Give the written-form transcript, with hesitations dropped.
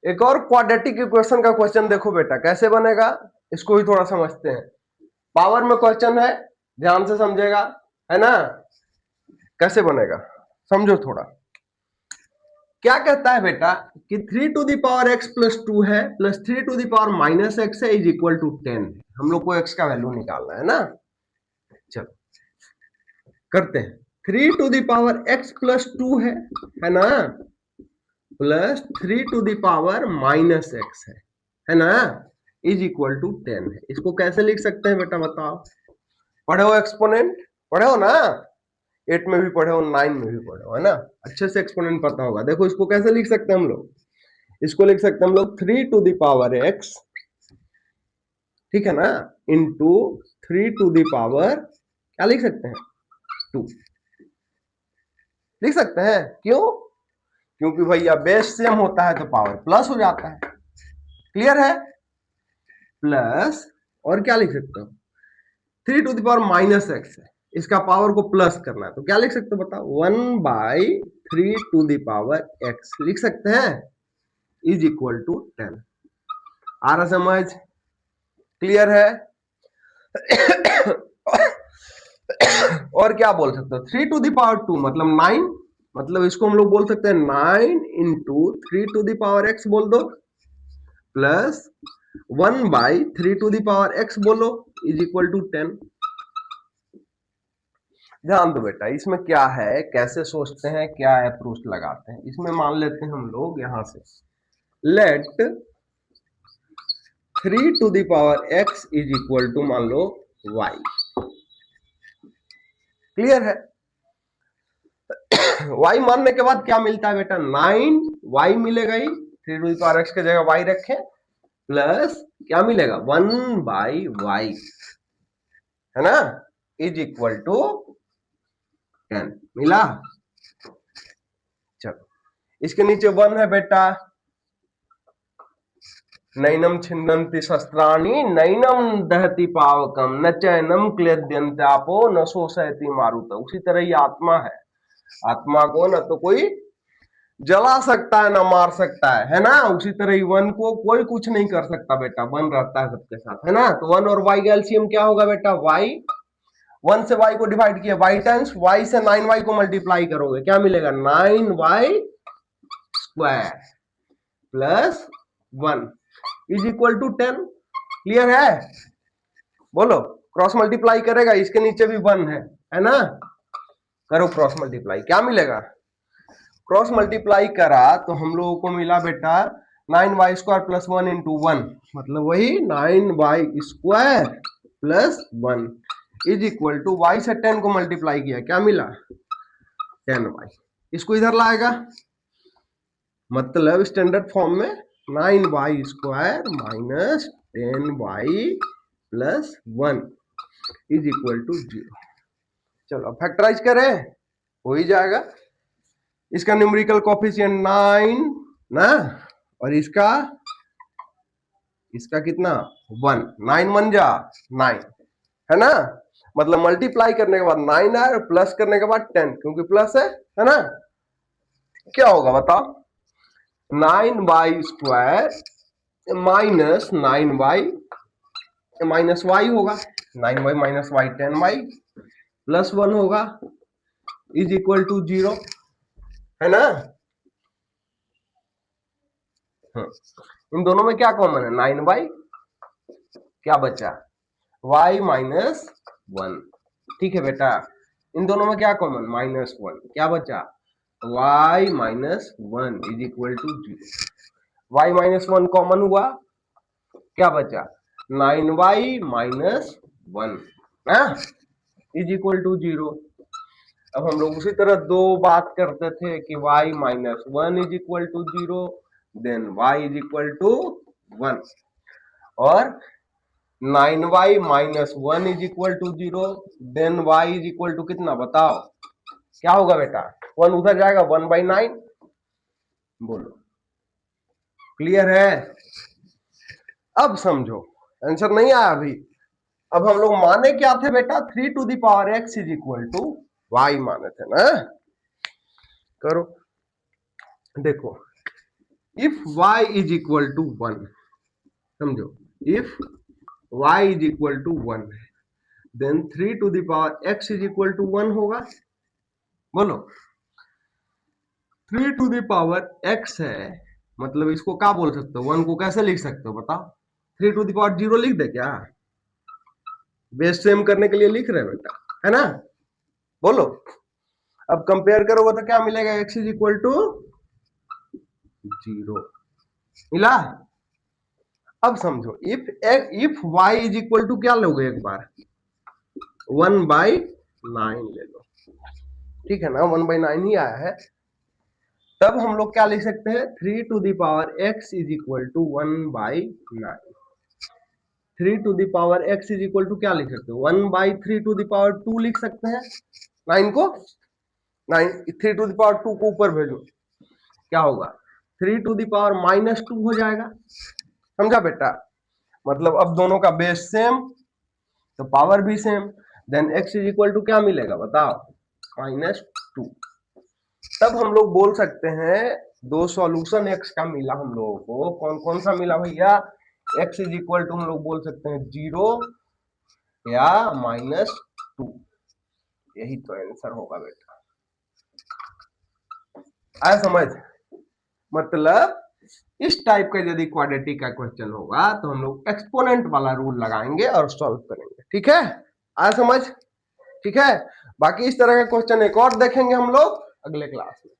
एक और quadratic equation का क्वेश्चन देखो बेटा, कैसे बनेगा इसको भी थोड़ा समझते हैं। पावर में क्वेश्चन है, ध्यान से समझेगा, है ना। कैसे बनेगा समझो थोड़ा। क्या कहता है बेटा कि 3 to the power x plus 2 है plus 3 to the power minus x है इज इक्वल टू 10। हम लोग को x का वैल्यू निकालना है ना। चलो करते हैं। 3 to the power x plus 2 है ना, plus 3 to the power minus x है ना, इज इक्वल टू 10 है। इसको कैसे लिख सकते हैं बेटा बताओ। पढ़े हो एक्सपोनेंट, पढ़े हो ना, 8 में भी पढ़े हो, 9 में भी पढ़े हो, है ना, अच्छे से एक्सपोनेंट पता होगा। देखो इसको कैसे लिख सकते हैं हम लोग, इसको लिख सकते हैं हम लोग 3 टू द पावर x, ठीक है ना, इंटू 3 टू द पावर क्या लिख सकते हैं 2 लिख सकते हैं। क्यों? क्योंकि भैया बेस सेम होता है तो पावर प्लस हो जाता है। क्लियर है? प्लस और क्या लिख सकते हो, 3 to the power minus x है, इसका पावर को प्लस करना है तो क्या लिख सकते हो बताओ, 1/3 टू द पावर एक्स लिख सकते हैं, इज इक्वल टू 10। आ रहा समझ? क्लियर है? और क्या बोल सकते हो, 3 टू द पावर 2 मतलब 9, मतलब इसको हम लोग बोल सकते हैं 9 into 3 to the power x बोल दो, plus 1/3 to the power x बोलो, इज इक्वल टू 10। ध्यान दो बेटा, इसमें क्या है, कैसे सोचते हैं, क्या अप्रोच लगाते हैं। इसमें मान लेते हैं हम लोग यहां से, let 3 to the power x is equal to मान लो y। क्लियर है? y मानने के बाद क्या मिलता है बेटा, 9y मिलेगा ही, 3 टू द पावर x की जगह y रखें, प्लस क्या मिलेगा 1/y, है ना, इज इक्वल टू 10 मिला। चलो इसके नीचे 1 है बेटा, नैनम छिन्दन्ति शस्त्राणि नैनम दहति पावकम न चैनम क्लेद्यन्ते आपो न शोषयति मारुत। उसी तरह ही आत्मा है, आत्मा को न तो कोई जला सकता है ना मार सकता है ना, उसी तरह ही वन को कोई कुछ नहीं कर सकता बेटा, वन रहता है सबके साथ, है ना। तो 1 और y का एलसीएम क्या होगा बेटा, y, 1 से y को डिवाइड किया y टाइम्स y से 9y को मल्टीप्लाई करोगे क्या मिलेगा, 9y square plus 1 is equal to 10। Clear है? बोलो, क्रॉस मल्टीप्लाई करेगा, इसके नीचे भी 1 है ना, करो क्रॉस मल्टीप्लाई, क्या मिलेगा, क्रॉस मल्टीप्लाई करा तो हम लोगों को मिला बेटा 9y स्क्वायर प्लस 1 इंटू 1, मतलब वही 9y square plus 1 is equal to y से 10 को मल्टीप्लाई किया क्या मिला 10y। इसको इधर लाएगा, मतलब स्टैंडर्ड फॉर्म में 9y square minus 10y plus 1 is equal to 0। चलो अब फैक्टराइज करें, हो ही जाएगा। इसका न्यूमेरिकल कोएफिशिएंट 9 ना, और इसका कितना 1, 9 1 जा 9, है ना, मतलब मल्टीप्लाई करने के बाद 9 आए और प्लस करने के बाद 10, क्योंकि प्लस है ना। क्या होगा बताओ, 9y square minus 9y minus y होगा, 9y minus y 10y plus 1 होगा, इज इक्वल टू 0, है ना। इन दोनों में क्या कॉमन है, 9y, क्या बचा y माइनस 1, ठीक है बेटा। इन दोनों में क्या कॉमन, माइनस 1, क्या बचा y minus 1 is equal to 0। y minus 1 common हुआ, क्या बचा 9y minus 1 is equal to 0। अब हम लोग उसी तरह दो बात करते थे कि y minus 1 is equal to 0, then y is equal to 1, और 9y minus 1 is equal to 0, then y is equal to कितना बताओ, क्या होगा बेटा, 1 उधर जाएगा 1/9। बोलो क्लियर है? अब समझो, आंसर नहीं आया अभी। अब हम लोग माने क्या थे बेटा, 3 to the power x is equal to y माने थे ना। करो देखो, if y is equal to 1, समझो, if y is equal to 1 then 3 to the power x is equal to 1 होगा। बोलो 3 टू द पावर x है, मतलब इसको क्या बोल सकते हो, 1 को कैसे लिख सकते हो बताओ? 3 टू द पावर 0 लिख दे क्या? बेस सेम करने के लिए लिख रहे बेटा, है ना? बोलो अब कंपेयर करोगे तो क्या मिलेगा, x इज इक्वल टू 0 मिला। अब समझो if y is equal to क्या लोगे एक बार, 1/9 ले लो, ठीक है ना, 1/9 ही आया है। तब हम लोग क्या लिख सकते हैं, 3 to the power x is equal to 1/9। 3 to the power x is equal to क्या लिख सकते हो, 1/3 टू द पावर 2 लिख सकते हैं। 9 को 9 3 टू द पावर 2 को ऊपर भेजो, क्या होगा, 3 टू द पावर -2 हो जाएगा। समझा बेटा? मतलब अब दोनों का बेस सेम तो पावर भी same, then x is equal to क्या मिलेगा बताओ, -2। तब हम लोग बोल सकते हैं दो सॉल्यूशन x का मिला हम लोगों को, कौन कौन सा मिला भैया, x इज इक्वल टू हम लोग बोल सकते हैं 0 या -2, यही तो आंसर होगा बेटा। आया समझ? मतलब इस टाइप का यदि क्वाड्रेटिक का क्वेश्चन होगा तो हम लोग एक्सपोनेंट वाला रूल लगाएंगे और सॉल्व करेंगे, ठीक है? आया समझ? ठीक है, बाकी इस तरह का क्वेश्चन एक और देखेंगे हम लोग अगले क्लास में।